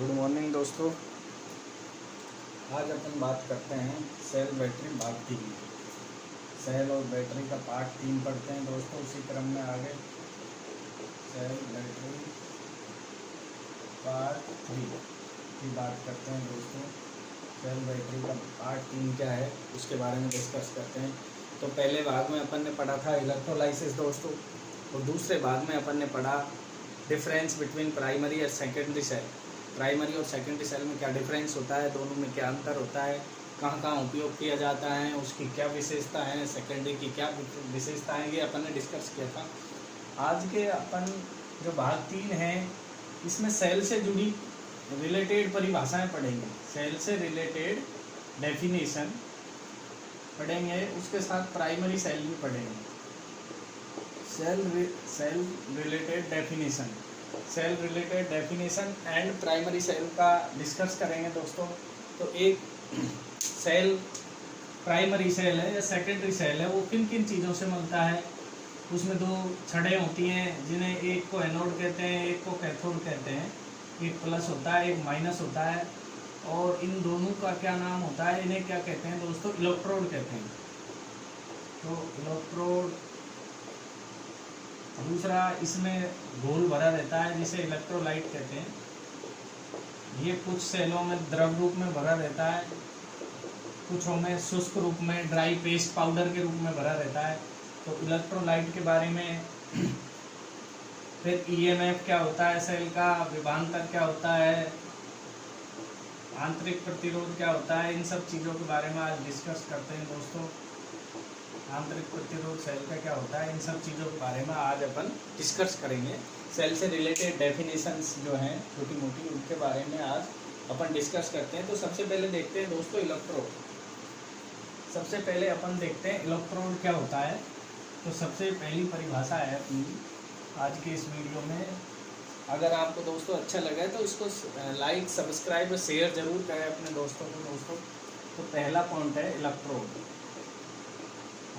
Good morning दोस्तों। आज अपन बात करते हैं सेल बैटरी भाग 3। सेल और बैटरी का पार्ट 3 पढ़ते हैं दोस्तों। उसी क्रम में आगे सेल बैटरी पार्ट 3 की बात करते हैं दोस्तों। सेल बैटरी का पार्ट 3 क्या है उसके बारे में डिस्कस करते हैं। तो पहले भाग में अपन ने पढ़ा था इलेक्ट्रोलाइसिस दोस्तों, और दूसरे भाग में अपन ने पढ़ा डिफरेंस बिटवीन प्राइमरी और सेकेंडरी सेल। प्राइमरी और सेकेंडरी सेल में क्या डिफरेंस होता है, दोनों में क्या अंतर होता है, कहाँ कहाँ उपयोग किया जाता है, उसकी क्या विशेषता है, सेकेंडरी की क्या विशेषता है, ये अपन ने डिस्कस किया था। आज के अपन जो भाग 3 है इसमें सेल से जुड़ी रिलेटेड परिभाषाएं पढ़ेंगे, सेल से रिलेटेड डेफिनेशन पढ़ेंगे, उसके साथ प्राइमरी सेल भी पढ़ेंगे। Cell related definition, cell related definition and primary cell का डिस्कस करेंगे दोस्तों। तो एक सेल प्राइमरी सेल है या सेकेंडरी सेल है, वो किन किन चीज़ों से मिलता है। उसमें दो छड़ें होती हैं जिन्हें एक को एनोड कहते हैं, एक को कैथोड कहते हैं। एक प्लस होता है, एक माइनस होता है, और इन दोनों का क्या नाम होता है, इन्हें क्या कहते हैं दोस्तों, इलेक्ट्रोड कहते हैं। तो इलेक्ट्रोड। दूसरा, इसमें घोल भरा रहता है जिसे इलेक्ट्रोलाइट कहते हैं। ये कुछ सेलों में द्रव रूप में भरा रहता है, कुछों में शुष्क रूप में ड्राई पेस्ट पाउडर के रूप में भरा रहता है। तो इलेक्ट्रोलाइट के बारे में फिर ईएमएफ क्या होता है, सेल का विभवांतर क्या होता है, आंतरिक प्रतिरोध क्या होता है, इन सब चीज़ों के बारे में आज डिस्कस करते हैं दोस्तों। आंतरिक प्रतिरोध सेल का क्या होता है, इन सब चीज़ों के बारे में आज अपन डिस्कस करेंगे। सेल से रिलेटेड डेफिनेशंस जो हैं छोटी मोटी, उनके बारे में आज अपन डिस्कस करते हैं। तो सबसे पहले देखते हैं दोस्तों इलेक्ट्रोड। सबसे पहले अपन देखते हैं इलेक्ट्रोड क्या होता है। तो सबसे पहली परिभाषा है अपनी आज के इस वीडियो में। अगर आपको दोस्तों अच्छा लगा है तो इसको लाइक, सब्सक्राइब और शेयर जरूर करें अपने दोस्तों को दोस्तों। तो पहला पॉइंट है इलेक्ट्रोड।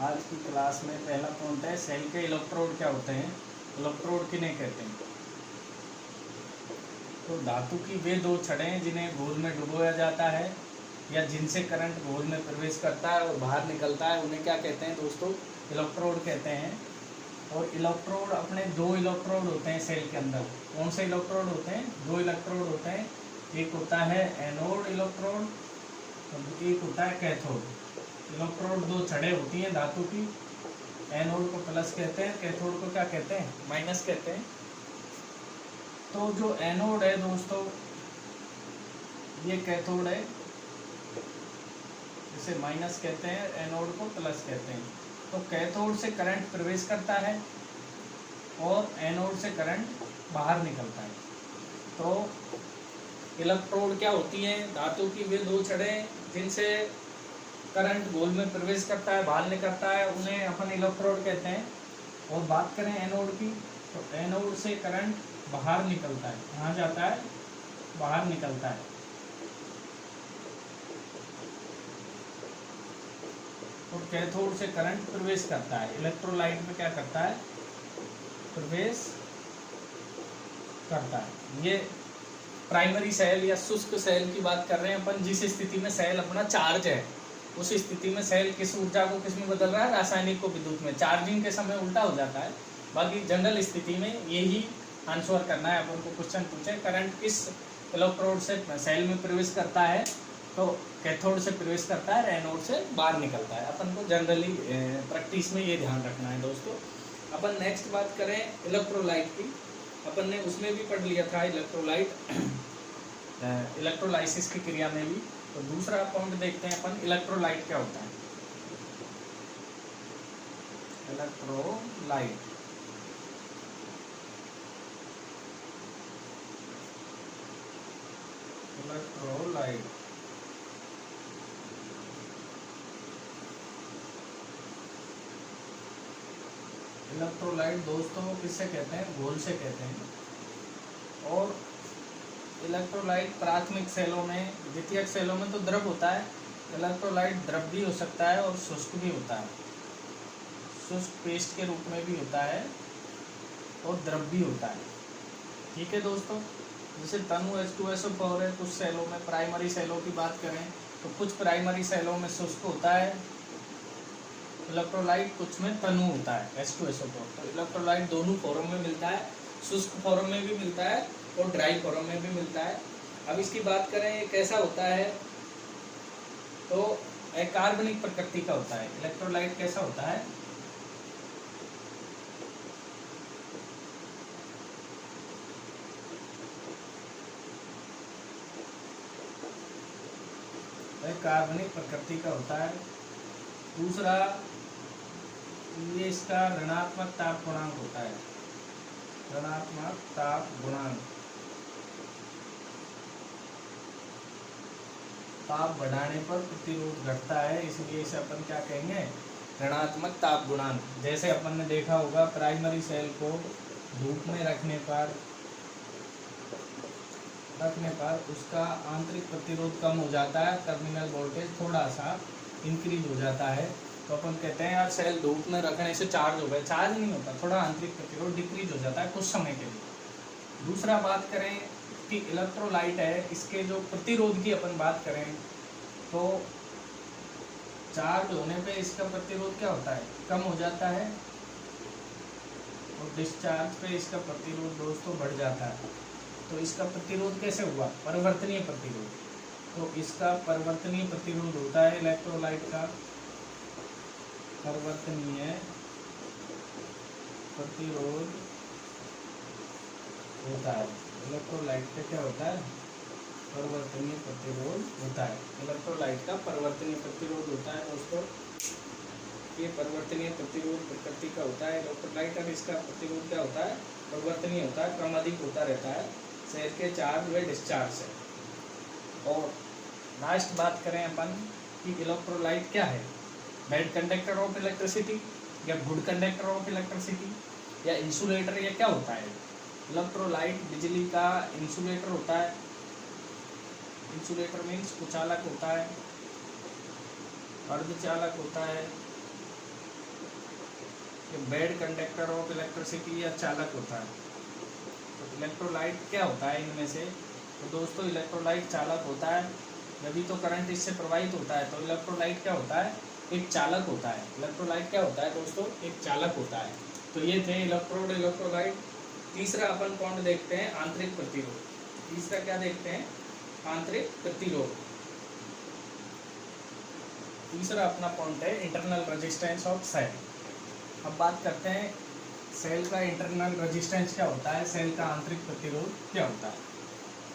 आज की क्लास में पहला पॉइंट है सेल के इलेक्ट्रोड क्या होते हैं, इलेक्ट्रोड किन्हें कहते हैं। तो धातु की वे दो छड़ें जिन्हें घोल में डुबोया जाता है या जिनसे करंट घोल में प्रवेश करता है और बाहर निकलता है, उन्हें क्या कहते हैं दोस्तों, इलेक्ट्रोड कहते हैं। और इलेक्ट्रोड अपने दो इलेक्ट्रोड होते हैं सेल के अंदर। कौन से इलेक्ट्रोड होते हैं, दो इलेक्ट्रोड होते हैं। एक होता है एनोड इलेक्ट्रोड और एक होता है कैथोड इलेक्ट्रोड। दो छड़ें होती हैं धातु की, एनोड को प्लस कहते हैं, कैथोड को क्या कहते हैं, माइनस कहते हैं। तो जो एनोड है दोस्तों, ये कैथोड है, इसे माइनस कहते हैं, एनोड को प्लस कहते हैं। तो कैथोड से करंट प्रवेश करता है और एनोड से करंट बाहर निकलता है। तो इलेक्ट्रोड क्या होती हैं, धातु की वे दो छड़ें जिनसे करंट घोल में प्रवेश करता है, बाहर निकलता है, उन्हें अपन इलेक्ट्रोड कहते हैं। और बात करें एनोड की, तो एनोड से करंट बाहर निकलता है, कहाँ जाता है, बाहर निकलता है। और कैथोड से करंट प्रवेश करता है। इलेक्ट्रोलाइट में क्या करता है, प्रवेश करता है। ये प्राइमरी सेल या शुष्क सेल की बात कर रहे हैं अपन। जिस स्थिति में सेल अपना चार्ज है, उस स्थिति में सेल किस ऊर्जा को किस में बदल रहा है, रासायनिक को विद्युत में। चार्जिंग के समय उल्टा हो जाता है। बाकी जनरल स्थिति में यही आंसर करना है अपन को। क्वेश्चन पूछे करंट किस इलेक्ट्रोड से सेल में प्रवेश करता है, तो कैथोड से प्रवेश करता है, एनोड से बाहर निकलता है। अपन को जनरली प्रैक्टिस में ये ध्यान रखना है दोस्तों। अपन नेक्स्ट बात करें इलेक्ट्रोलाइट की। अपन ने उसमें भी पढ़ लिया था इलेक्ट्रोलाइट, इलेक्ट्रोलाइसिस की क्रिया में भी। तो दूसरा पॉइंट देखते हैं अपन, इलेक्ट्रोलाइट क्या होता है। इलेक्ट्रोलाइट, इलेक्ट्रोलाइट इलेक्ट्रोलाइट दोस्तों किससे कहते हैं, घोल से कहते हैं। और इलेक्ट्रोलाइट प्राथमिक सेलों में, द्वितीयक सेलों में तो द्रव होता है। इलेक्ट्रोलाइट द्रव भी हो सकता है और शुष्क भी होता है। शुष्क पेस्ट के रूप में भी होता है और द्रव भी होता है। ठीक है दोस्तों। जैसे तनु H2SO4 है, कुछ सेलों में प्राइमरी सेलों की बात करें तो कुछ प्राइमरी सेलों में शुष्क होता है इलेक्ट्रोलाइट, कुछ में तनु होता है H2SO4। तो इलेक्ट्रोलाइट दोनों फॉर्म में मिलता है, शुष्क फॉर्म में भी मिलता है और ड्राई फॉर्म में भी मिलता है। अब इसकी बात करें ये कैसा होता है, तो अकार्बनिक प्रकृति का होता है। इलेक्ट्रोलाइट कैसा होता है, कार्बनिक प्रकृति का होता है। दूसरा, ये इसका ऋणात्मक ताप गुणांक होता है, ऋणात्मक ताप गुणांक। ताप बढ़ाने पर प्रतिरोध घटता है, इसलिए इसे अपन क्या कहेंगे, ऋणात्मक ताप गुणांक। जैसे अपन ने देखा होगा प्राइमरी सेल को धूप में रखने पर उसका आंतरिक प्रतिरोध कम हो जाता है, टर्मिनल वोल्टेज थोड़ा सा इंक्रीज हो जाता है। तो अपन कहते हैं यार सेल धूप में रखने से चार्ज हो गया, चार्ज नहीं होता, थोड़ा आंतरिक प्रतिरोध डिक्रीज हो जाता है कुछ समय के लिए। दूसरा बात करें कि इलेक्ट्रोलाइट है, इसके जो प्रतिरोध की अपन बात करें तो चार्ज होने पे इसका प्रतिरोध क्या होता है, कम हो जाता है, और डिस्चार्ज पे इसका प्रतिरोध दोस्तों बढ़ जाता है। तो इसका प्रतिरोध कैसे हुआ, परिवर्तनीय प्रतिरोध। तो इसका परिवर्तनीय प्रतिरोध होता है इलेक्ट्रोलाइट का, परिवर्तनीय प्रतिरोध होता है। इलेक्ट्रोलाइट का क्या होता है, परिवर्तनीय प्रतिरोध होता है। इलेक्ट्रोलाइट का परिवर्तनीय प्रतिरोध होता है दोस्तों, ये परिवर्तनीय प्रतिरोध प्रकृति का होता है इलेक्ट्रोलाइट। और इसका प्रतिरोध क्या होता है, परिवर्तनीय होता है, कम अधिक होता रहता है सेल के चार्ज व डिस्चार्ज से। और लास्ट बात करें अपन कि इलेक्ट्रोलाइट क्या है, बैड कंडक्टर ऑफ इलेक्ट्रिसिटी या गुड कंडक्टर ऑफ इलेक्ट्रिसिटी या इंसुलेटर, या क्या होता है। इलेक्ट्रोलाइट बिजली का इंसुलेटर होता है, इंसुलेटर मीन्स कुचालक होता है, अर्धचालक होता है, बैड कंडक्टर ऑफ इलेक्ट्रिसिटी या चालक होता है। तो इलेक्ट्रोलाइट क्या होता है इनमें से, तो दोस्तों इलेक्ट्रोलाइट चालक होता है, जब तो करंट इससे प्रवाहित होता है। तो इलेक्ट्रोलाइट क्या होता है, एक चालक होता है। इलेक्ट्रोलाइट क्या होता है दोस्तों, एक चालक होता है। तो ये थे इलेक्ट्रोड, इलेक्ट्रोलाइट। तीसरा अपन पॉइंट देखते हैं आंतरिक प्रतिरोध। तीसरा क्या देखते हैं, आंतरिक प्रतिरोध। तीसरा अपना पॉइंट है इंटरनल रेजिस्टेंस ऑफ सेल। अब बात करते हैं सेल का इंटरनल रेजिस्टेंस क्या होता है, सेल का आंतरिक प्रतिरोध क्या होता है,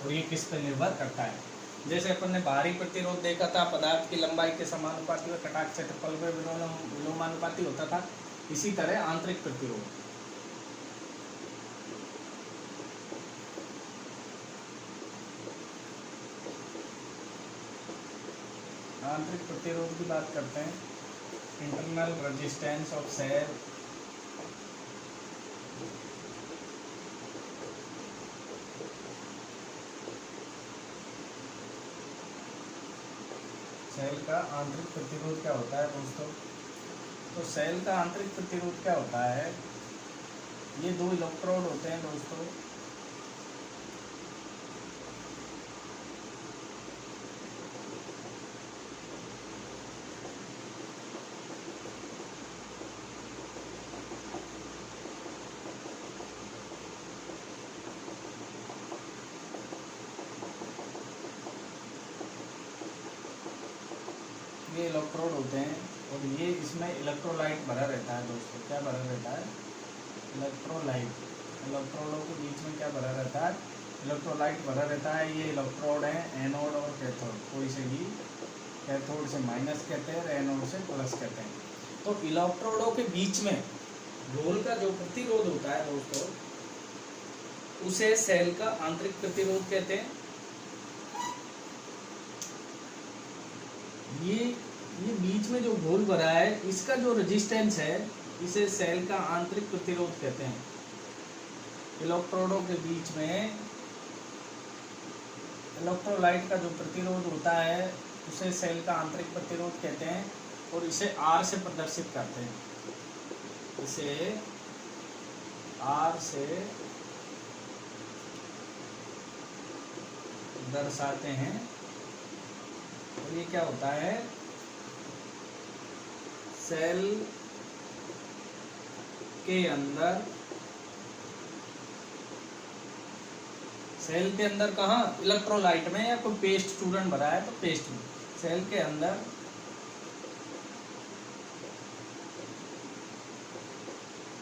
और ये किस पर निर्भर करता है। जैसे अपन ने बाहरी प्रतिरोध देखा था, पदार्थ की लंबाई के समानुपाती व कटाक्ष क्षेत्रफल में विलोमानुपाती होता था। इसी तरह आंतरिक प्रतिरोध, आंतरिक प्रतिरोध की बात करते हैं, internal resistance of cell. Cell का आंतरिक प्रतिरोध क्या होता है दोस्तों, तो सेल का आंतरिक प्रतिरोध क्या होता है, ये दो इलेक्ट्रोड होते हैं दोस्तों, ये इलेक्ट्रोड होते हैं, और ये इसमें इलेक्ट्रोलाइट भरा रहता है दोस्तों। क्या भरा रहता है, इलेक्ट्रोलाइट। इलेक्ट्रोडों के बीच में क्या भरा रहता है, इलेक्ट्रोलाइट भरा रहता है। ये इलेक्ट्रोड हैं एनोड और कैथोड, कोई से भी, कैथोड से माइनस कहते हैं, एनोड से प्लस कहते हैं। तो इलेक्ट्रोडों के बीच में घोल का जो प्रतिरोध होता है दोस्तों, उसे सेल का आंतरिक प्रतिरोध कहते हैं। ये बीच में जो घोल भरा है, इसका जो रेजिस्टेंस है, इसे सेल का आंतरिक प्रतिरोध कहते हैं। इलेक्ट्रोडों के बीच में इलेक्ट्रोलाइट का जो प्रतिरोध होता है, उसे सेल का आंतरिक प्रतिरोध कहते हैं, और इसे R से प्रदर्शित करते हैं। इसे R से दर्शाते हैं। और ये क्या होता है, सेल के अंदर, सेल के अंदर कहाँ, इलेक्ट्रोलाइट में, या कोई पेस्ट स्टूडेंट भरा है तो पेस्ट में, सेल के अंदर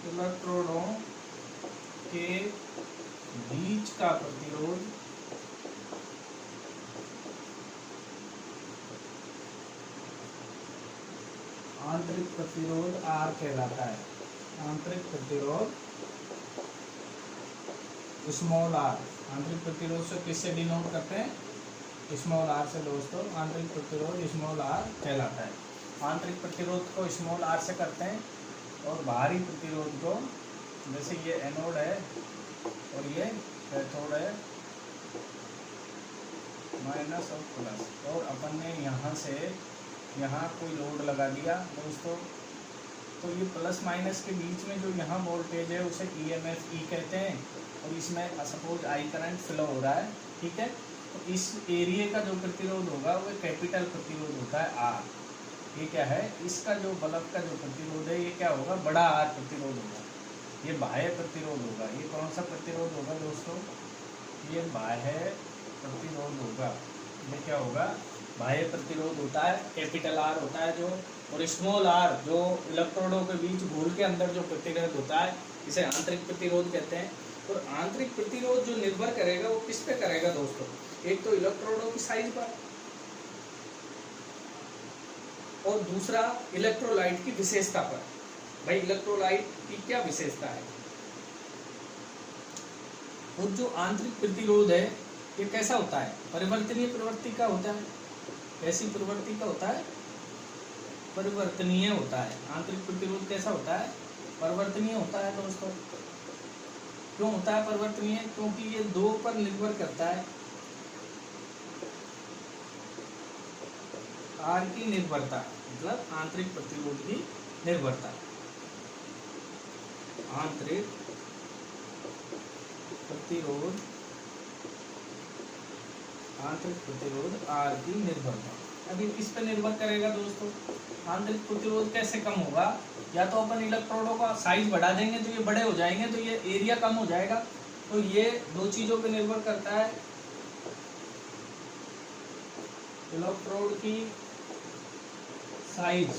इलेक्ट्रोडों के बीच का प्रतिरोध आंतरिक प्रतिरोध R कहलाता है। आंतरिक प्रतिरोध स्मॉल r, आंतरिक प्रतिरोध से किससे डिनोट करते हैं, स्मॉल r से दोस्तों। आंतरिक प्रतिरोध स्मॉल r कहलाता है। आंतरिक प्रतिरोध को स्मॉल r से करते हैं और बाहरी प्रतिरोध को, जैसे ये एनोड है और ये कैथोड है, माइनस और प्लस, और अपन ने यहाँ से यहाँ कोई लोड लगा दिया दोस्तों, तो ये प्लस माइनस के बीच में जो यहाँ वोल्टेज है उसे EMF E कहते हैं, और इसमें सपोज I करंट फ्लो हो रहा है, ठीक है। तो इस एरिया का जो प्रतिरोध होगा वो कैपिटल प्रतिरोध होता है R। ये क्या है, इसका जो बल्ब का जो प्रतिरोध है ये क्या होगा, बड़ा R प्रतिरोध होगा। ये बाह्य प्रतिरोध होगा। ये कौन सा प्रतिरोध होगा दोस्तों, ये बाह्य प्रतिरोध होगा। ये क्या होगा, बाह्य प्रतिरोध होता है, कैपिटल R होता है जो, और स्मॉल r जो इलेक्ट्रोडों के बीच घोल के अंदर जो प्रतिरोध होता है इसे आंतरिक प्रतिरोध कहते हैं। और आंतरिक प्रतिरोध जो निर्भर करेगा वो किस पे करेगा दोस्तों, एक तो इलेक्ट्रोडों की साइज पर, और दूसरा इलेक्ट्रोलाइट की विशेषता पर। भाई इलेक्ट्रोलाइट की क्या विशेषता है, और जो आंतरिक प्रतिरोध है ये कैसा होता है, परिवर्तनीय प्रवृत्ति का होता है। कैसी प्रवृत्ति का होता है, परिवर्तनीय होता है। आंतरिक प्रतिरोध कैसा होता है, परिवर्तनीय होता है दोस्तों। क्यों होता है परिवर्तनीय, क्योंकि ये दो पर निर्भर करता है, R की निर्भरता, मतलब आंतरिक प्रतिरोध की निर्भरता। आंतरिक प्रतिरोध, आंतरिक प्रतिरोध R की निर्भरता। अभी इस पर निर्भर करेगा दोस्तों। आंतरिक प्रतिरोध कैसे कम होगा, या तो अपन इलेक्ट्रोडों का साइज बढ़ा देंगे तो ये बड़े हो जाएंगे, तो ये एरिया कम हो जाएगा। तो ये दो चीजों पे निर्भर करता है, इलेक्ट्रोड की साइज,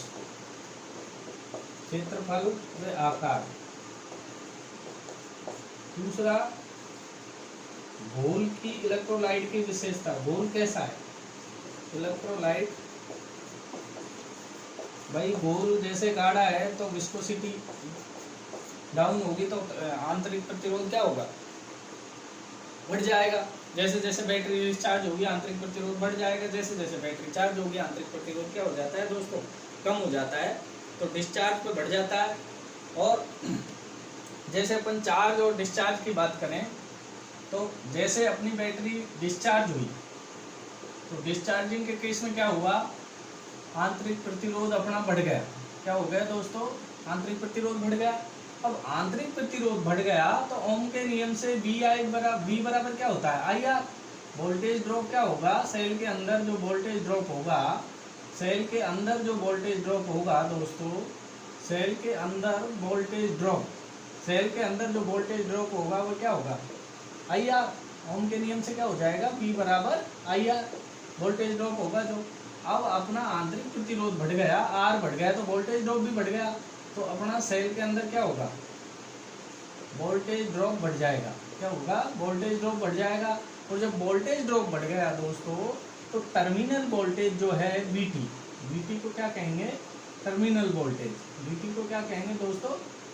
क्षेत्रफल व आकार। दूसरा घोल की, इलेक्ट्रोलाइट की विशेषता। घोल कैसा है, इलेक्ट्रोलाइट, भाई घोल जैसे गाढ़ा है तो विस्कोसिटी डाउन होगी, तो आंतरिक प्रतिरोध क्या होगा, बढ़ जाएगा। जैसे जैसे बैटरी डिस्चार्ज होगी आंतरिक प्रतिरोध बढ़ जाएगा, जैसे जैसे बैटरी चार्ज होगी आंतरिक प्रतिरोध क्या हो जाता है दोस्तों, कम हो जाता है। तो डिस्चार्ज पे बढ़ जाता है। और जैसे अपन चार्ज और डिस्चार्ज की बात करें तो जैसे अपनी बैटरी डिस्चार्ज हुई तो डिस्चार्जिंग के केस में क्या हुआ, आंतरिक प्रतिरोध अपना बढ़ गया। क्या हो गया दोस्तों, आंतरिक प्रतिरोध बढ़ गया। अब आंतरिक प्रतिरोध बढ़ गया तो ओम के नियम से V बराबर क्या होता है, IR। वोल्टेज ड्रॉप क्या होगा, सेल के अंदर जो वोल्टेज ड्रॉप होगा, सेल के अंदर जो वोल्टेज ड्रॉप होगा दोस्तों, सेल के अंदर वोल्टेज ड्रॉप, सेल के अंदर जो वोल्टेज ड्रॉप होगा वो क्या होगा, IR। ओम के नियम से क्या हो जाएगा, V बराबर IR, वोल्टेज ड्रॉप होगा जो। अब अपना आंतरिक प्रतिरोध बढ़ गया, R बढ़ गया, तो वोल्टेज ड्रॉप भी बढ़ गया। तो अपना सेल के अंदर क्या होगा, वोल्टेज ड्रॉप बढ़ जाएगा। क्या होगा, वोल्टेज ड्रॉप बढ़ जाएगा। और जब वोल्टेज ड्रॉप बढ़ गया दोस्तों तो टर्मिनल वोल्टेज जो है VT को क्या कहेंगे, टर्मिनल वोल्टेज। VT को क्या कहेंगे दोस्तों,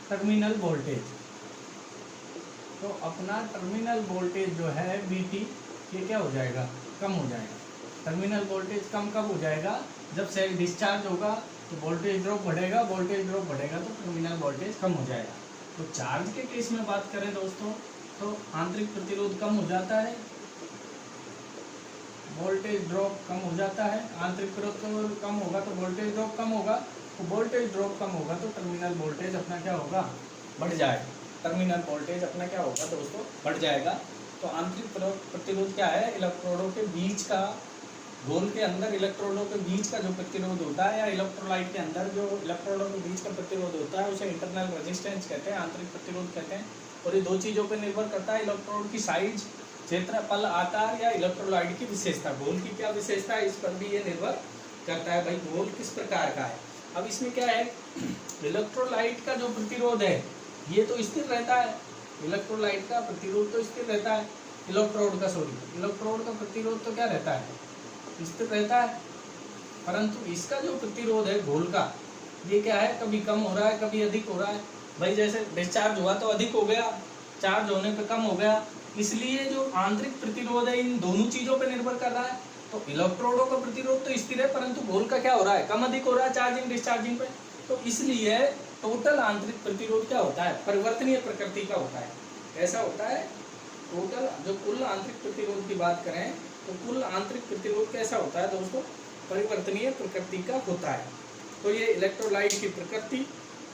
टर्मिनल वोल्टेज। तो अपना टर्मिनल वोल्टेज जो है VT ये क्या हो जाएगा, कम हो जाएगा। टर्मिनल वोल्टेज कम कब हो जाएगा, जब सेल डिस्चार्ज होगा तो वोल्टेज ड्रॉप बढ़ेगा, वोल्टेज ड्रॉप बढ़ेगा तो टर्मिनल वोल्टेज कम हो जाएगा। तो चार्ज के केस में बात करें दोस्तों तो आंतरिक प्रतिरोध कम हो जाता है, वोल्टेज ड्रॉप कम हो जाता है। आंतरिक प्रतिरोध कम होगा तो वोल्टेज ड्रॉप कम होगा, तो वोल्टेज ड्रॉप कम होगा तो टर्मिनल वोल्टेज अपना क्या होगा, बढ़ जाएगा। टर्मिनल वोल्टेज अपना क्या होगा दोस्तों, बढ़ जाएगा। तो आंतरिक प्रतिरोध क्या है? इलेक्ट्रोडों के बीच का, घोल के अंदर इलेक्ट्रोडों के बीच का जो प्रतिरोध होता है, या इलेक्ट्रोलाइट के अंदर जो इलेक्ट्रोडों के बीच का प्रतिरोध होता है, उसे इंटरनल रेजिस्टेंस कहते हैं, आंतरिक प्रतिरोध कहते हैं। और ये दो चीज़ों पर निर्भर करता है, इलेक्ट्रोड की साइज, क्षेत्रफल, आकार, या इलेक्ट्रोलाइट की विशेषता, घोल की क्या विशेषता है, इस पर भी ये निर्भर करता है। भाई घोल किस प्रकार का है। अब इसमें क्या है, इलेक्ट्रोलाइट का जो प्रतिरोध है ये तो स्थिर रहता है, इलेक्ट्रोलाइट का प्रतिरोध तो स्थिर रहता है, इलेक्ट्रोड का प्रतिरोध तो क्या रहता है? स्थिर रहता है। परंतु इसका जो प्रतिरोध है घोल का, ये क्या है, कभी कम हो रहा है, कभी अधिक हो रहा है। भाई जैसे डिस्चार्ज हुआ तो अधिक हो गया, चार्ज होने पे कम हो गया, इसलिए जो आंतरिक प्रतिरोध है इन दोनों चीजों पे निर्भर कर रहा है। तो इलेक्ट्रोडों का प्रतिरोध तो स्थिर है, परंतु घोल का क्या हो रहा है, कम अधिक हो रहा है चार्जिंग डिस्चार्जिंग पे। तो इसलिए टोटल आंतरिक प्रतिरोध क्या होता है, परिवर्तनीय प्रकृति का होता है। ऐसा होता है टोटल, जो कुल आंतरिक प्रतिरोध की बात करें तो कुल आंतरिक प्रतिरोध कैसा होता है दोस्तों, परिवर्तनीय प्रकृति का होता है। तो ये इलेक्ट्रोलाइट की प्रकृति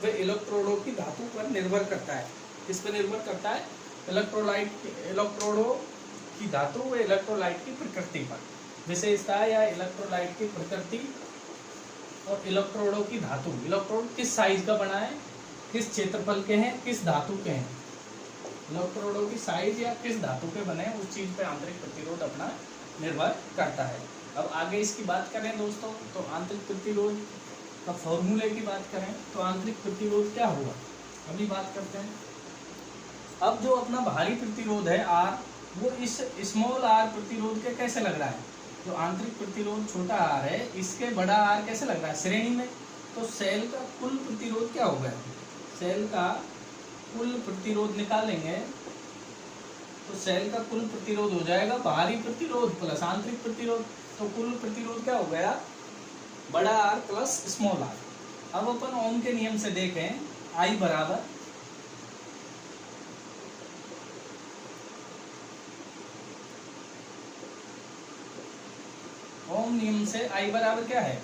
व इलेक्ट्रोडों की धातु पर निर्भर करता है। किस पर निर्भर करता है? इलेक्ट्रोडों की धातु व इलेक्ट्रोलाइट की प्रकृति पर। विशेषता या इलेक्ट्रोलाइट की प्रकृति और इलेक्ट्रोडों की धातु, इलेक्ट्रोड किस साइज का बना है, किस क्षेत्रफल के हैं, किस धातु के हैं, इलेक्ट्रोडों की साइज या किस धातु के बने हैं, उस चीज पे आंतरिक प्रतिरोध अपना निर्भर करता है। अब आगे इसकी बात करें दोस्तों, तो आंतरिक प्रतिरोध का फॉर्मूले की बात करें तो आंतरिक प्रतिरोध क्या हुआ, अभी बात करते हैं। अब जो अपना भारी प्रतिरोध है R, वो इस स्मॉल r प्रतिरोध के कैसे लग रहा है, जो आंतरिक प्रतिरोध छोटा r है इसके बड़ा r कैसे लग रहा है, श्रेणी में। तो सेल का कुल प्रतिरोध क्या होगा, सेल का कुल प्रतिरोध निकालेंगे तो सेल का कुल प्रतिरोध हो जाएगा बाहरी प्रतिरोध प्लस आंतरिक प्रतिरोध। तो कुल प्रतिरोध क्या हो गया, बड़ा R प्लस स्मॉल r। अब अपन ओम के नियम से देखें, I बराबर ओम नियम से I बराबर क्या है,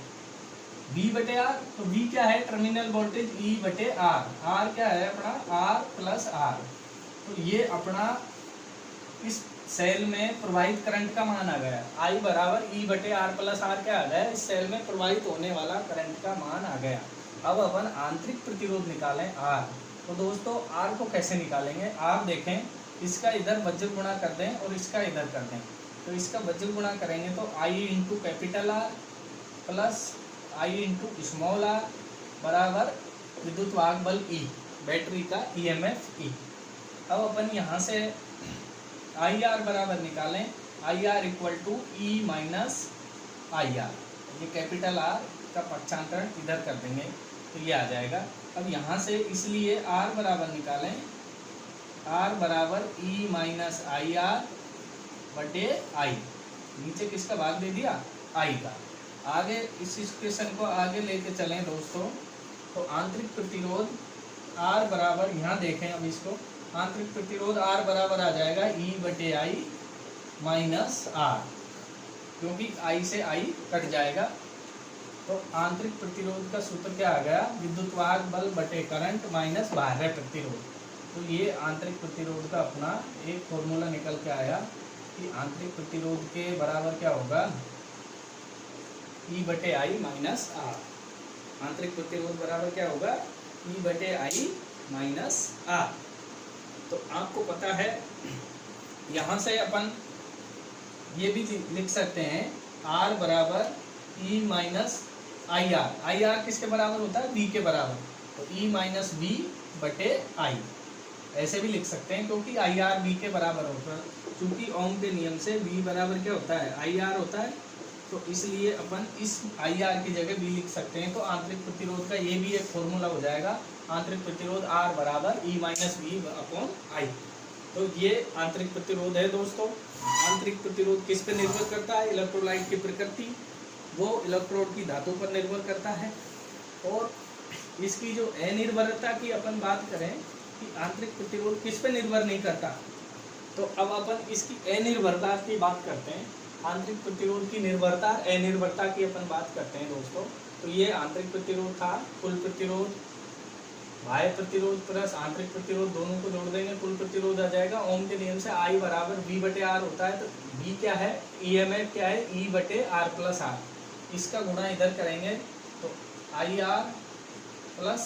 V बटे R। तो V क्या है, टर्मिनल वोल्टेज E बटे R। R क्या है अपना, R प्लस R। तो ये अपना इस सेल में प्रवाहित करंट का मान आ गया, I बराबर E बटे R प्लस R क्या आ गया, इस सेल में प्रवाहित होने वाला करंट का मान आ गया। अब अपन आंतरिक प्रतिरोध निकालें R। तो दोस्तों R को कैसे निकालेंगे, आप देखें, इसका इधर वज्र गुणा कर दें और इसका इधर कर दें। तो इसका वज्र गुणा करेंगे तो I into capital R plus I into small r बराबर विद्युत वाहक बल E, बैटरी का EMF E। अब अपन यहाँ से IR बराबर निकालें, IR equal to E minus IR, ये कैपिटल R का पक्षांतरण इधर कर देंगे तो ये आ जाएगा। अब यहाँ से इसलिए R बराबर निकालें, R बराबर E माइनस IR बटे I, नीचे किसका भाग दे दिया, I का। आगे इस इक्वेशन को आगे लेके चलें दोस्तों, तो आंतरिक प्रतिरोध R बराबर, यहाँ देखें अब इसको, आंतरिक प्रतिरोध R बराबर आ जाएगा E बटे I माइनस R, क्योंकि I से I कट जाएगा। तो आंतरिक प्रतिरोध का सूत्र क्या आ गया, विद्युत वाहक बल बटे करंट माइनस बाह्य प्रतिरोध। तो ये आंतरिक प्रतिरोध का अपना एक फॉर्मूला निकल के आया कि आंतरिक प्रतिरोध के बराबर क्या होगा, E बटे I माइनस R। आंतरिक प्रतिरोध बराबर क्या होगा, E बटे I माइनस R। तो आपको पता है, यहाँ से अपन ये भी लिख सकते हैं R बराबर E माइनस IR। IR किसके बराबर होता है, V के बराबर। तो E माइनस V बटे I, ऐसे भी लिख सकते हैं, क्योंकि IR V के बराबर होता है। क्योंकि ओम के नियम से V बराबर क्या होता है, IR होता है, तो इसलिए अपन इस IR की जगह V लिख सकते हैं। तो आंतरिक प्रतिरोध का ये भी एक फॉर्मूला हो जाएगा, आंतरिक प्रतिरोध R बराबर E minus V upon I। तो ये आंतरिक प्रतिरोध है दोस्तों। आंतरिक प्रतिरोध किस पर निर्भर करता है, इलेक्ट्रोलाइट की प्रकृति, वो इलेक्ट्रोड की धातु पर निर्भर करता है। और इसकी जो अनिर्भरता की अपन बात करें कि आंतरिक प्रतिरोध किस पर निर्भर नहीं करता, तो अब अपन इसकी अनिर्भरता की बात करते हैं। आंतरिक प्रतिरोध की निर्भरता अनिर्भरता की अपन बात करते हैं दोस्तों। तो ये आंतरिक प्रतिरोध था, कुल प्रतिरोध बाह्य प्रतिरोध प्लस आंतरिक प्रतिरोध दोनों को जोड़ देंगे, कुल प्रतिरोध आ जाएगा। ओम के नियम से I बराबर V बटे आर होता है, तो V क्या है, EMF क्या है, E बटे आर प्लस आर। इसका गुणा इधर करेंगे तो I R plus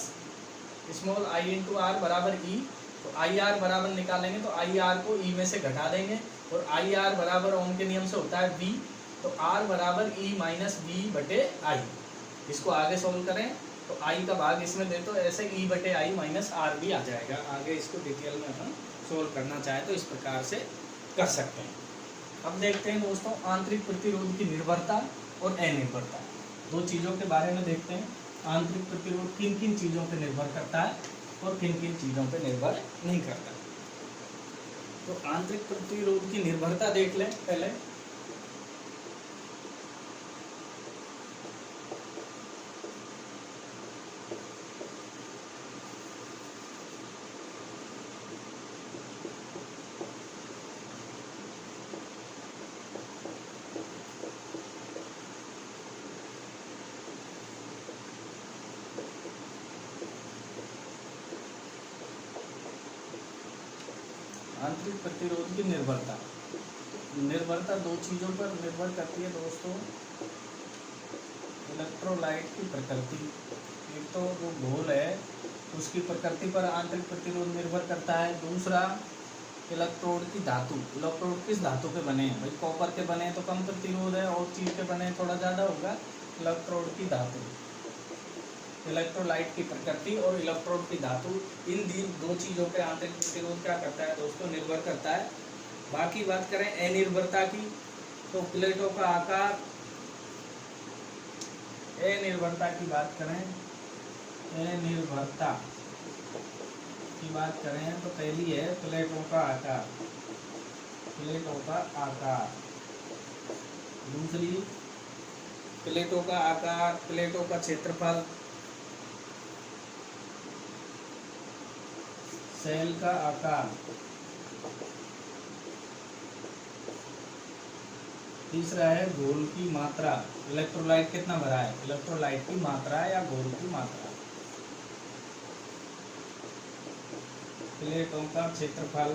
small I into R बराबर E। तो आई आर बराबर निकालेंगे तो आई आर को E में से घटा देंगे, और आई आर बराबर ओम के नियम से होता है V, तो R बराबर E माइनस V बटे आई। इसको आगे सोल्व करें तो I का भाग इसमें दे तो ऐसे E बटे आई माइनस आर भी आ जाएगा। आगे इसको डिटेल में अपन सोल्व करना चाहे तो इस प्रकार से कर सकते हैं। अब देखते हैं दोस्तों आंतरिक प्रतिरोध की निर्भरता और अनिर्भरता, दो चीज़ों के बारे में देखते हैं। आंतरिक प्रतिरोध किन किन चीज़ों पर निर्भर करता है और किन किन चीज़ों पर निर्भर नहीं करता। तो आंतरिक प्रतिरोध की निर्भरता देख लें पहले। आंतरिक प्रतिरोध की निर्भरता, निर्भरता दो चीज़ों पर निर्भर करती है दोस्तों। इलेक्ट्रोलाइट की प्रकृति, एक तो जो घोल है उसकी प्रकृति पर आंतरिक प्रतिरोध निर्भर करता है। दूसरा इलेक्ट्रोड की धातु, इलेक्ट्रोड किस धातु के बने हैं, भाई कॉपर के बने तो कम प्रतिरोध है, और चीज के बने थोड़ा ज़्यादा होगा। इलेक्ट्रोड की धातु, इलेक्ट्रोलाइट की प्रकृति और इलेक्ट्रोड की धातु, इन दो चीज़ों पे आंतरिक प्रतिरोध क्या करता है दोस्तों, निर्भर करता है। बाकी बात करें अनिर्भरता की, तो प्लेटों का आकार, अनिर्भरता की बात करें, अनिर्भरता की बात करें तो पहली है प्लेटों का आकार, प्लेटों का आकार। दूसरी प्लेटों का आकार, प्लेटों का क्षेत्रफल, सेल का आकार। तीसरा है घोल की मात्रा, इलेक्ट्रोलाइट कितना भरा है, इलेक्ट्रोलाइट की मात्रा या घोल की मात्रा। प्लेटों का क्षेत्रफल।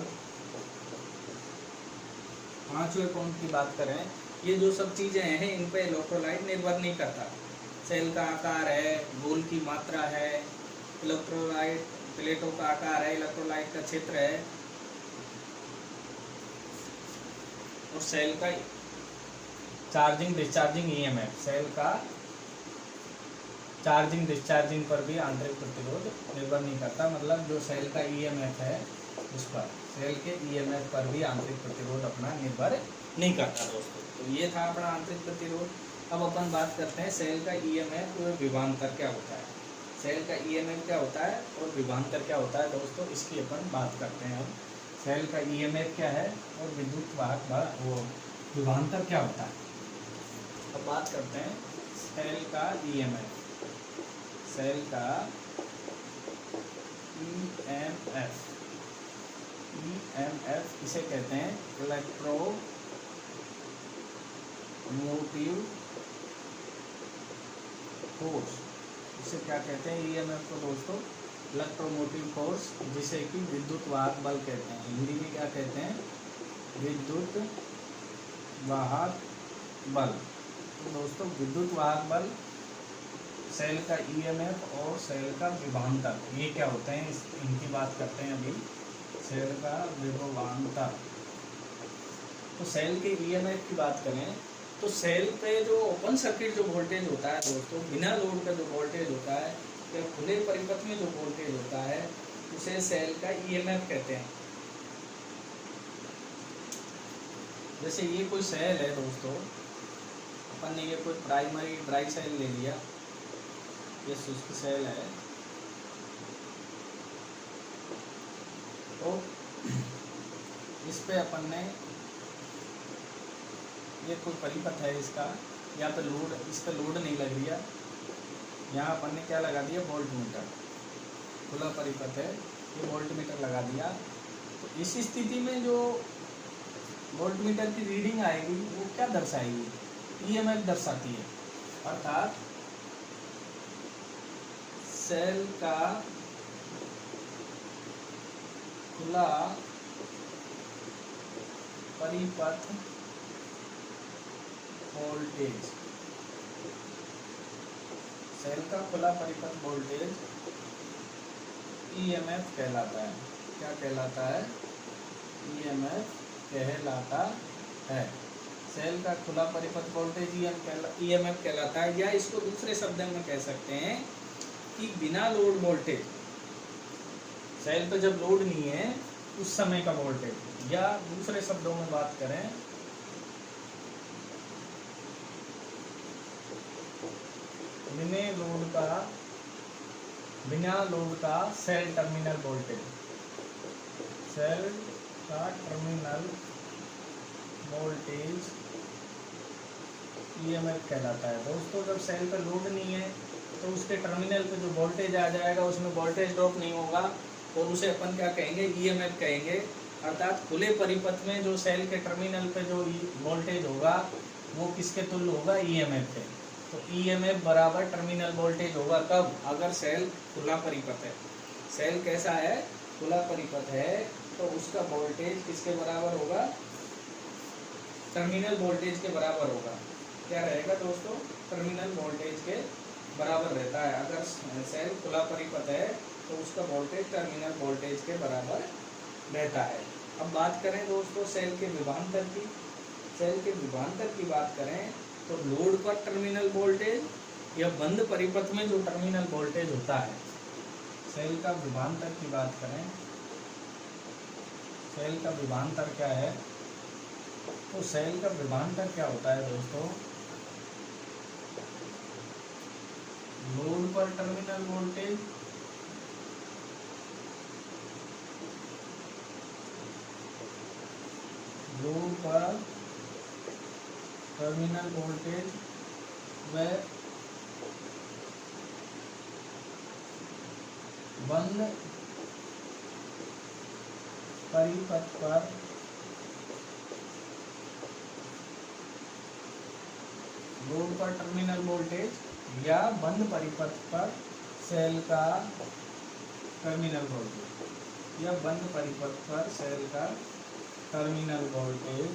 पांचवें पॉइंट की बात करें, ये जो सब चीजें हैं इन पे इलेक्ट्रोलाइट निर्भर नहीं करता। सेल का आकार है, घोल की मात्रा है, इलेक्ट्रोलाइट, प्लेटों का आकार है, इलेक्ट्रोलाइट का क्षेत्र है, और सेल का चार्जिंग डिस्चार्जिंग ईएमएफ, सेल का चार्जिंग डिस्चार्जिंग पर भी आंतरिक प्रतिरोध निर्भर नहीं करता। मतलब जो सेल का ईएमएफ है उस पर, सेल के ईएमएफ पर भी आंतरिक प्रतिरोध अपना निर्भर नहीं करता दोस्तों। तो ये था अपना आंतरिक प्रतिरोध। अब अपन बात करते हैं सेल का ईएमएफ और विभवांतर क्या होता है। सेल का ईएमएफ क्या होता है और विभवांतर क्या होता है दोस्तों, इसकी अपन बात करते हैं। अब सेल का ईएमएफ क्या है और विद्युत वाहक वो विभवांतर क्या होता है। अब बात करते हैं सेल का ईएमएफ, सेल का ईएमएफ, ईएमएफ इसे कहते हैं इलेक्ट्रोमोटिव फोर्स। इसे क्या कहते हैं ईएमएफ को दोस्तों, इलेक्ट्रोमोटिव फोर्स, जिसे कि विद्युत वाहक बल कहते हैं। हिंदी में क्या कहते हैं, विद्युत वाहक बल। तो दोस्तों विद्युत वाहक बल, सेल का ईएमएफ और सेल का विभवांतर, ये क्या होते हैं, इनकी बात करते हैं अभी। सेल का विभवांतर, तो सेल के ईएमएफ की बात करें तो सेल पे जो ओपन सर्किट जो वोल्टेज होता है दोस्तों, बिना लोड का जो वोल्टेज होता है या खुले परिपथ में जो वोल्टेज होता है, उसे सेल का ईएमएफ कहते हैं। जैसे ये कोई सेल है दोस्तों, अपन ने ये कोई प्राइमरी ड्राई सेल ले लिया, ये शुष्क सेल है, तो इस पे अपन ने ये कोई परिपथ है इसका, यहाँ पे लोड, इस पे लोड नहीं लग रही है, यहाँ अपन ने क्या लगा दिया, वोल्ट मीटर, खुला परिपथ है, ये वोल्ट मीटर लगा दिया। तो इस स्थिति में जो वोल्ट मीटर की रीडिंग आएगी वो क्या दर्शाएगी, ईएमएफ दर्शाती है। अर्थात सेल का खुला परिपथ वोल्टेज, सेल का खुला परिपथ वोल्टेज ईएमएफ कहलाता है। क्या कहलाता है? ईएमएफ कहलाता है। सेल का खुला परिपथ वोल्टेज ईएमएफ कहलाता है, या इसको दूसरे शब्दों में कह सकते हैं कि बिना लोड वोल्टेज, सेल पे जब लोड नहीं है उस समय का वोल्टेज, या दूसरे शब्दों में बात करें बिना लोड का सेल टर्मिनल वोल्टेज, सेल का टर्मिनल वोल्टेज ईएमएफ कहलाता है। दोस्तों जब सेल पर लोड नहीं है तो उसके टर्मिनल पे जो वोल्टेज आ जाएगा उसमें वोल्टेज ड्रॉप नहीं होगा और उसे अपन क्या कहेंगे? ईएमएफ कहेंगे। अर्थात खुले परिपथ में जो सेल के टर्मिनल पे जो वोल्टेज होगा वो किसके तुल्य होगा? ईएमएफ के। तो ईएमएफ बराबर टर्मिनल वोल्टेज होगा कब? अगर सेल खुला परिपथ है। सेल कैसा है? खुला परिपथ है, तो उसका वोल्टेज किसके बराबर होगा? टर्मिनल वोल्टेज के बराबर होगा। क्या रहेगा दोस्तों? टर्मिनल वोल्टेज के बराबर रहता है। अगर सेल खुला परिपथ है तो उसका वोल्टेज टर्मिनल वोल्टेज के बराबर रहता है। अब बात करें दोस्तों सेल के विभवांतर की। सेल के विभवांतर की बात करें तो लोड पर टर्मिनल वोल्टेज या बंद परिपथ में जो टर्मिनल वोल्टेज होता है, सेल का विभवांतर की बात करें, सेल का विभवांतर क्या है? तो सेल का विभवांतर क्या होता है दोस्तों? लोड पर टर्मिनल वोल्टेज लोड पर टर्मिनल वोल्टेज व बंद परिपथ पर लोड पर टर्मिनल वोल्टेज या बंद परिपथ पर सेल का टर्मिनल वोल्टेज या बंद परिपथ पर सेल का टर्मिनल वोल्टेज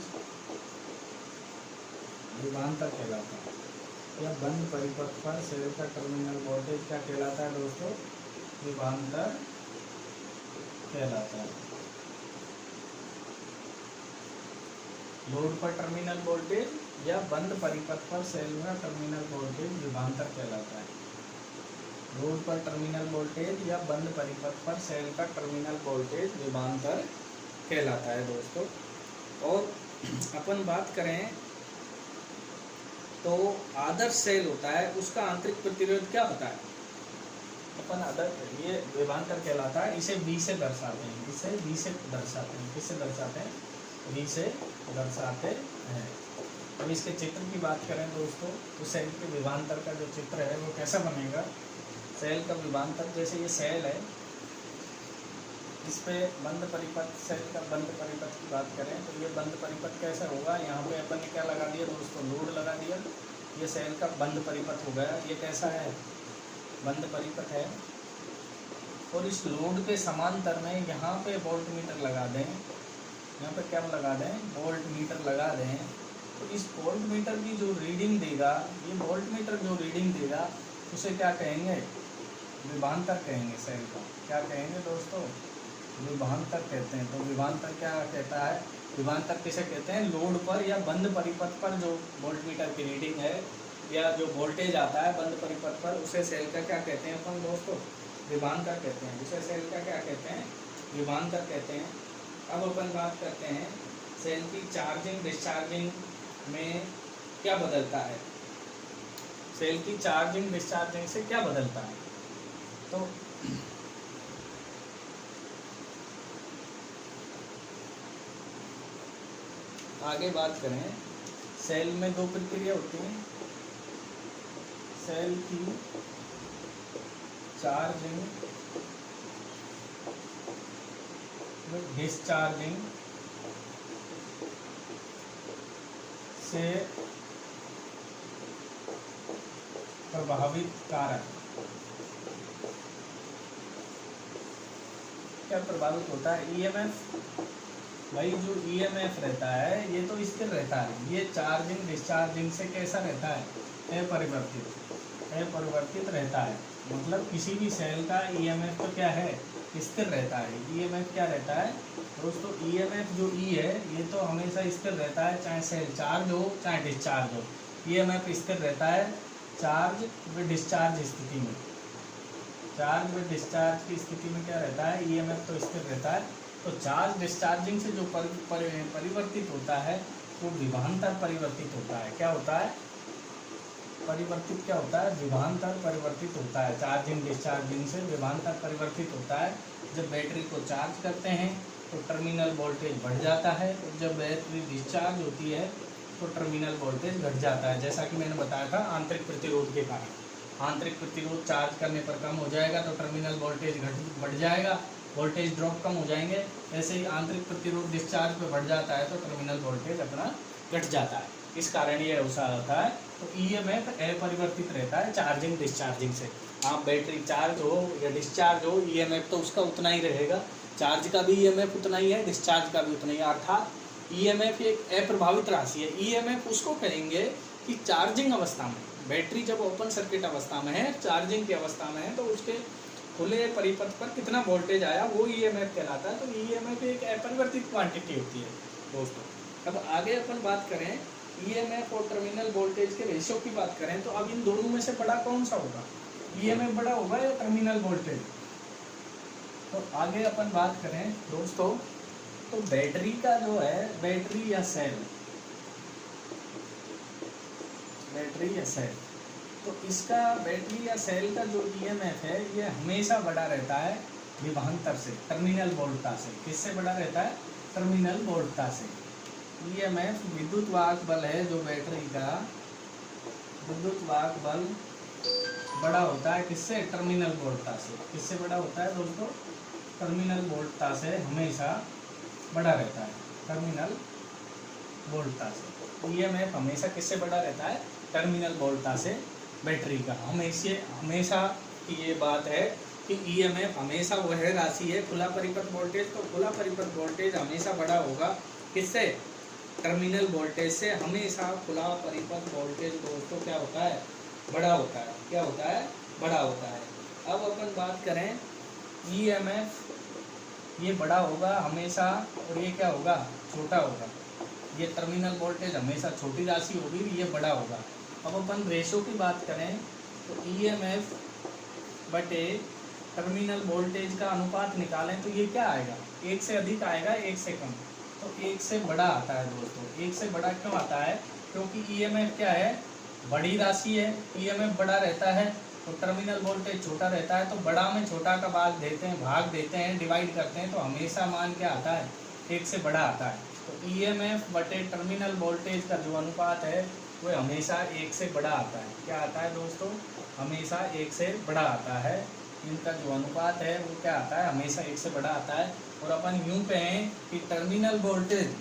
विभवांतर कहलाता है। या बंद परिपथ पर सेल का टर्मिनल वोल्टेज क्या कहलाता है दोस्तों? विभवांतर कहलाता है। लोड पर टर्मिनल वोल्टेज या बंद परिपथ पर सेल का टर्मिनल वोल्टेज विभवांतर कहलाता है। लोड पर टर्मिनल वोल्टेज या बंद परिपथ पर सेल का टर्मिनल वोल्टेज विभवांतर कहलाता है दोस्तों। और अपन बात करें तो आदर्श सेल होता है, उसका आंतरिक प्रतिरोध क्या होता है? अपन ये विभवांतर कहलाता है। इसे V से दर्शाते हैं। इसे V से दर्शाते हैं। किससे दर्शाते हैं? V से दर्शाते हैं। अब इसके चित्र की बात करें दोस्तों तो सेल के विभवांतर का जो चित्र है वो कैसा बनेगा? सेल का विभवांतर, जैसे ये सेल है, इस पे बंद परिपथ, सेल का बंद परिपथ की बात करें तो ये बंद परिपथ कैसा होगा? यहाँ पे अपन ने क्या लगा दिया दोस्तों? लोड लगा दिया। ये सेल का बंद परिपथ हो गया। ये कैसा है? बंद परिपथ है। और इस लोड के समांतर में यहाँ पे वोल्ट मीटर लगा दें। यहाँ पे क्या लगा दें? वोल्ट मीटर लगा दें। तो इस वोल्ट मीटर की जो रीडिंग देगा, ये वोल्ट मीटर जो रीडिंग देगा उसे क्या कहेंगे? विभवांतर कहेंगे। सेल का क्या कहेंगे दोस्तों? विभवांतर कहते हैं। तो विभवांतर क्या कहता है? विभवांतर किसे कहते हैं? लोड पर या बंद परिपथ पर जो वोल्ट मीटर की रीडिंग है या जो वोल्टेज आता है बंद परिपथ पर, उसे सेल का क्या कहते हैं अपन दोस्तों? विभवांतर कहते हैं। उसे सेल का क्या कहते हैं? विभवांतर कहते हैं। अब अपन बात करते हैं सेल की चार्जिंग डिस्चार्जिंग में क्या बदलता है। सेल की चार्जिंग डिस्चार्जिंग से क्या बदलता है? तो आगे बात करें, सेल में दो प्रक्रिया होती हैं। सेल की चार्जिंग डिस्चार्जिंग से प्रभावित कारक। क्या प्रभावित होता है? ईएमएफ, भाई जो ईएमएफ रहता है ये तो स्थिर रहता है, ये चार्जिंग डिस्चार्जिंग से कैसा रहता है? अपरिवर्तित रहता है। मतलब किसी भी सेल का ईएमएफ तो क्या है? स्थिर रहता है। ईएमएफ क्या रहता है दोस्तों? ईएमएफ जो ई है ये तो हमेशा स्थिर रहता है, चाहे सेल चार्ज हो चाहे डिस्चार्ज हो। ईएमएफ स्थिर रहता है चार्ज व डिस्चार्ज स्थिति में। चार्ज व डिस्चार्ज की स्थिति में क्या रहता है? ईएमएफ तो स्थिर रहता है। तो चार्ज डिस्चार्जिंग से जो परिवर्तित होता है वो विभवांतर परिवर्तित होता है। क्या होता है? परिवर्तित क्या होता है? विभवांतर परिवर्तित होता है। चार्जिंग डिस्चार्जिंग से विभवांतर परिवर्तित होता है। जब बैटरी को चार्ज करते हैं तो टर्मिनल वोल्टेज बढ़ जाता है, और जब बैटरी डिस्चार्ज होती है तो टर्मिनल वोल्टेज घट जाता है। जैसा कि मैंने बताया था, आंतरिक प्रतिरोध के कारण। आंतरिक प्रतिरोध चार्ज करने पर कम हो जाएगा तो टर्मिनल वोल्टेज बढ़ जाएगा, वोल्टेज ड्रॉप कम हो जाएंगे। ऐसे ही आंतरिक प्रतिरोध डिस्चार्ज पे बढ़ जाता है तो टर्मिनल वोल्टेज अपना घट जाता है। इस कारण ये ऐसा होता है। तो ईएमएफ अपरिवर्तित रहता है चार्जिंग डिस्चार्जिंग से। आप बैटरी चार्ज हो या डिस्चार्ज हो, ईएमएफ तो उसका उतना ही रहेगा। चार्ज का भी ईएमएफ उतना ही है, डिस्चार्ज का भी उतना ही। अर्थात ईएमएफ एक अप्रभावित राशि है। ईएमएफ उसको कहेंगे कि चार्जिंग अवस्था में, बैटरी जब ओपन सर्किट अवस्था में है, चार्जिंग की अवस्था में है, तो उसके खुले परिपथ पर कितना वोल्टेज आया वो ईएमएफ कहलाता है। तो ईएमएफ एक अपरिवर्तित क्वांटिटी होती है दोस्तों। अब आगे अपन बात करें ईएमएफ और टर्मिनल वोल्टेज के रेशियो की बात करें तो अब इन दोनों में से बड़ा कौन सा होगा? ईएमएफ बड़ा होगा या टर्मिनल वोल्टेज? तो आगे अपन बात करें दोस्तों, तो बैटरी का जो है, बैटरी या सेल, तो इसका बैटरी या सेल का जो ईएमएफ है ये हमेशा बड़ा रहता है विभवांतर से, टर्मिनल वोल्टता से। किससे बड़ा रहता है? टर्मिनल वोल्टता से। ईएमएफ विद्युत वाहक बल है जो बैटरी का विद्युत वाहक बल बड़ा होता है किससे? टर्मिनल वोल्टता से। किससे बड़ा होता है दोस्तों? टर्मिनल वोल्टता से हमेशा बड़ा रहता है, टर्मिनल वोल्टता से। ईएमएफ हमेशा किससे बड़ा रहता है? टर्मिनल वोल्टता से बैटरी का। हमेशा की ये बात है कि ईएमएफ हमेशा वह राशि है, खुला परिपथ वोल्टेज, तो खुला परिपथ वोल्टेज हमेशा बड़ा होगा किससे? टर्मिनल वोल्टेज से। हमेशा खुला परिपथ वोल्टेज दोस्तों क्या होता है? बड़ा होता है। क्या होता है? बड़ा होता है। अब अपन बात करें ईएमएफ, ये बड़ा होगा हमेशा, और ये क्या होगा? छोटा होगा। ये टर्मिनल वोल्टेज हमेशा छोटी राशि होगी, ये बड़ा होगा। अब अपन रेशो की बात करें तो ईएमएफ बटे टर्मिनल वोल्टेज का अनुपात निकालें तो ये क्या आएगा? एक से अधिक आएगा, एक से कम। तो एक से बड़ा आता है दोस्तों। एक से बड़ा क्यों आता है? क्योंकि ईएमएफ क्या है? बड़ी राशि है, ईएमएफ बड़ा रहता है, तो टर्मिनल वोल्टेज छोटा रहता है। तो बड़ा में छोटा का भाग देते हैं, डिवाइड करते हैं, तो हमेशा मान क्या आता है? एक से बड़ा आता है। तो ईएमएफ बटे टर्मिनल वोल्टेज का जो अनुपात है वो हमेशा एक से बड़ा आता है। क्या आता है दोस्तों? हमेशा एक से बड़ा आता है। इनका जो अनुपात है वो क्या आता है? हमेशा एक से बड़ा आता है। और अपन यूँ कहें कि टर्मिनल वोल्टेज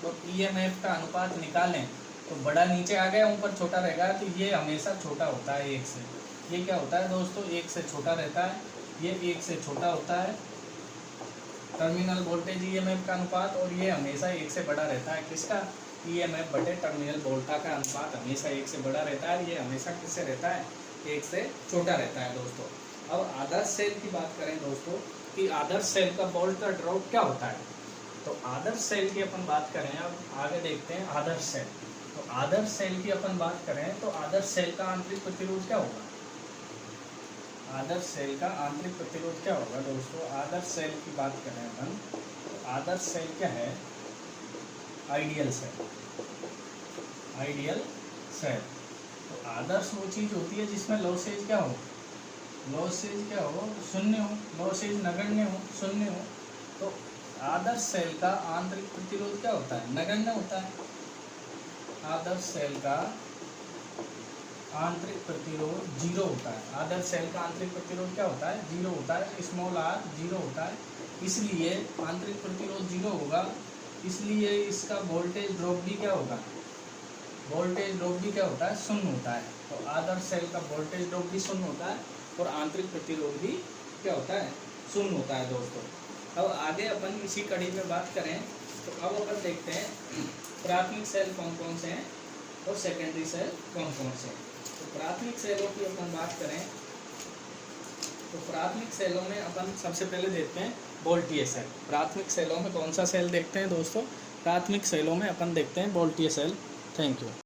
और ईएमएफ का अनुपात निकालें तो बड़ा नीचे आ गया, ऊपर छोटा रहेगा, तो ये हमेशा छोटा होता है एक से। ये क्या होता है दोस्तों? एक से छोटा रहता है, ये एक से छोटा होता है टर्मिनल वोल्टेज ईएमएफ का अनुपात, और ये हमेशा एक से बड़ा रहता है। किसका? ईएमएफ बटे टर्मिनल वोल्टा का अनुपात हमेशा एक से बड़ा रहता है। ये हमेशा किससे रहता है? एक से छोटा रहता है दोस्तों। अब आदर्श सेल की बात करें दोस्तों कि आदर्श सेल का वोल्ट का ड्रॉप क्या होता है? तो आदर्श सेल की अपन बात करें, अब आगे देखते हैं आदर्श सेल। तो आदर्श सेल की अपन बात करें तो आदर्श सेल का आंतरिक प्रतिरोध क्या होगा? आदर्श सेल का आंतरिक प्रतिरोध क्या होगा दोस्तों? आदर्श सेल की बात करें अपन तो आदर्श सेल क्या है? Ideal cell. आइडियल सेल तो आदर्श वो चीज़ होती है जिसमें लॉसेज क्या हो? लॉसेज क्या हो? शून्य हो। लॉसेज नगण्य हो, शून्य हो। तो आदर्श सेल का आंतरिक प्रतिरोध क्या होता है? नगण्य होता है। आदर्श सेल का आंतरिक प्रतिरोध जीरो होता है। आदर्श सेल का आंतरिक प्रतिरोध क्या होता है? जीरो होता है। स्मॉल आर जीरो होता है, इसलिए आंतरिक प्रतिरोध जीरो होगा, इसलिए इसका वोल्टेज ड्रॉप भी क्या होगा? वोल्टेज ड्रॉप भी क्या होता है? शून्य होता है। तो आदर्श सेल का वोल्टेज ड्रॉप भी शून्य होता है और आंतरिक प्रतिरोध भी क्या होता है? शून्य होता है दोस्तों। अब आगे अपन इसी कड़ी में बात करें तो अब अपन देखते हैं प्राथमिक सेल कौन कौन से हैं और सेकेंडरी सेल कौन कौन से हैं। तो प्राथमिक सेलों की अपन बात करें तो प्राथमिक सेलों में अपन सबसे पहले देखते हैं वोल्टीय सेल। प्राथमिक सेलों में कौन सा सेल देखते हैं दोस्तों? प्राथमिक सेलों में अपन देखते हैं वोल्टीय सेल। Thank you.